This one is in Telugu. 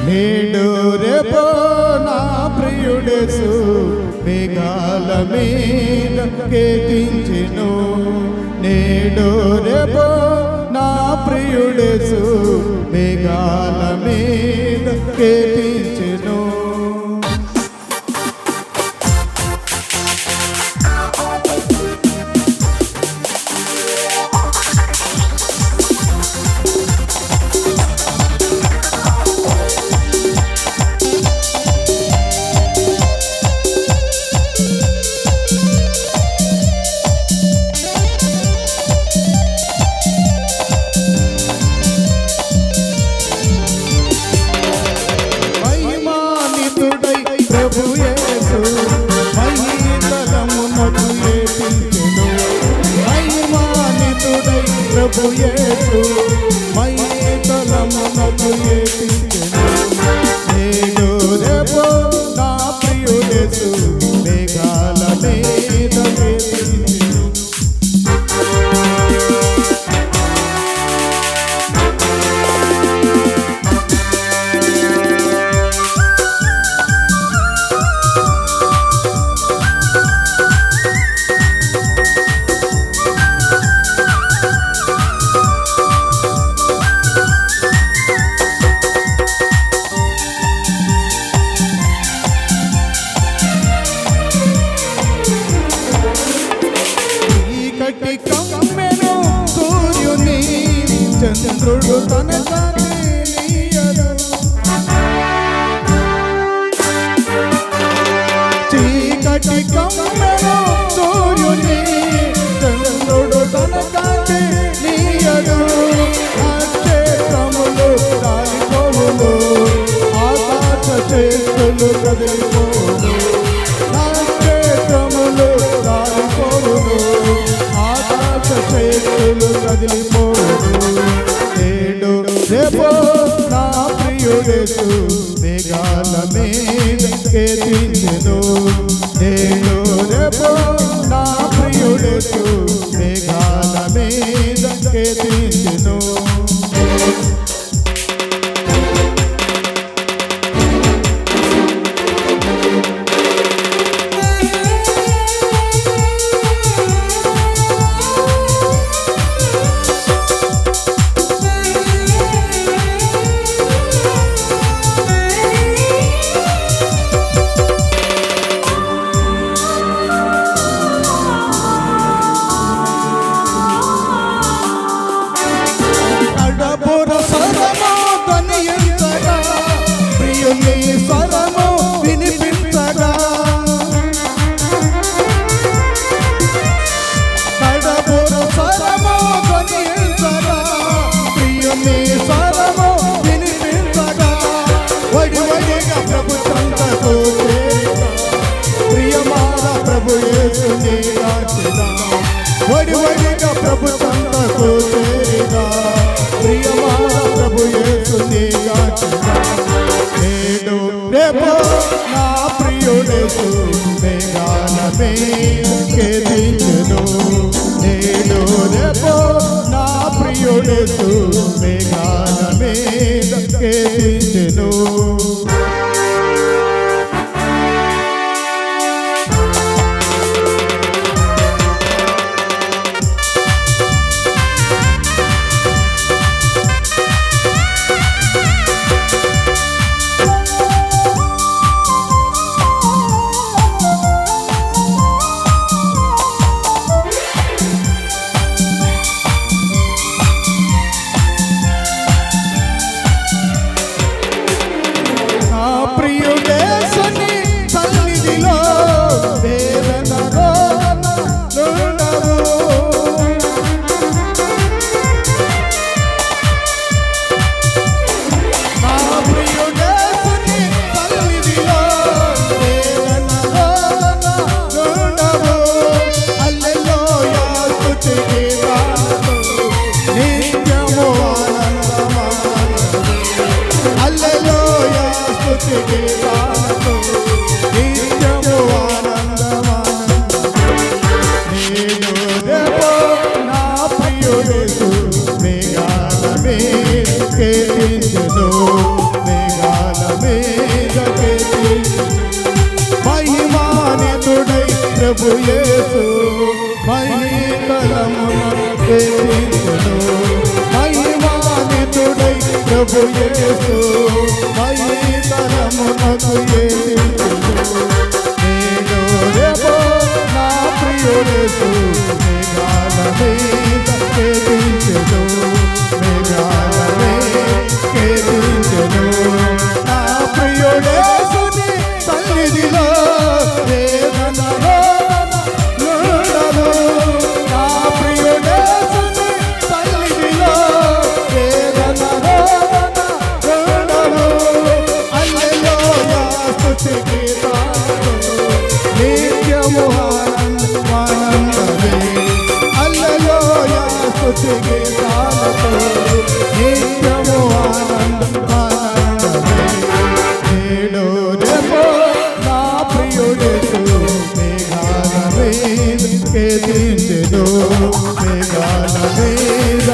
నేడు రేపో నా ప్రియుడేసు మేఘాల మీద కేతించెను. నేడు రేపో నా ప్రియుడేసు మేఘాల మీద కేతించెను. ప్రభు యేసు మహితలమునకు ఏపించెను. మహిమాన్వితుడై ప్రభు యేసు మహితలమునకు ఏపించెను. నేడు రేపో నా ప్రియుడేసు మేఘాల మీద కేతించెను. కమ్మెను సూర్యుని చంద్రుడు తన కాంతినియడు. చీకటి కమ్మెను సూర్యుని చంద్రుడు తన కాంతినియడు. నక్షత్రములు రాలిపోవును, ఆకాశ చేతులు కదిలిపోవును. నక్షత్రములు రాలిపోవును, చేతులు కదిలిపోవును. నేడు రేపో నా ప్రియుడేసు మేఘాల మీద కేతించెను. నేడు రేపో నా ప్రియుడేసు మేఘాల మీద కేతించెను. స్వరము వినిపించగా కడబుర స్వరము ధ్వనించగా, ప్రియుని స్వరము వినిపించగా, వడి వడిగా ప్రభు చెంతకు చేరిగా, ప్రియమాన ప్రభు యేసుని గాంచెదా. వడి వడిగా ప్రభు చెంతకు చేరిగా, ప్రియమాన ప్రభు యేసుని గాంచెదా. నేడు రేపో నా ప్రియుడేసు మేఘాల మీద కేతించెను. నేడు రేపో నా ప్రియుడేసు మేఘాల మీద కేతించెను. కేతించెను మేఘాల ప్రభు యేసు మహితరమునకు ఏదించెను నేడు రేపు నా ప్రియుడేసు మేఘాల మీద కేదించెను మేఘాల మీద కేదించెను నా ప్రియుడేసుని సన్నిధిలో వేదనలో ఉండను నా ప్రియుడేసుని సన్నిధిలో వేదనలో ఉండను హల్లెలూయా స్తుతి గీతాలు నిత్యము ఆనందమే హల్లెలూయా స్తుతి గీతాలతో నిత్యము ఆనందమే నేడు రేపు నా ప్రియుడేసు మేఘాల మీద కేదించెను మేఘాల మీద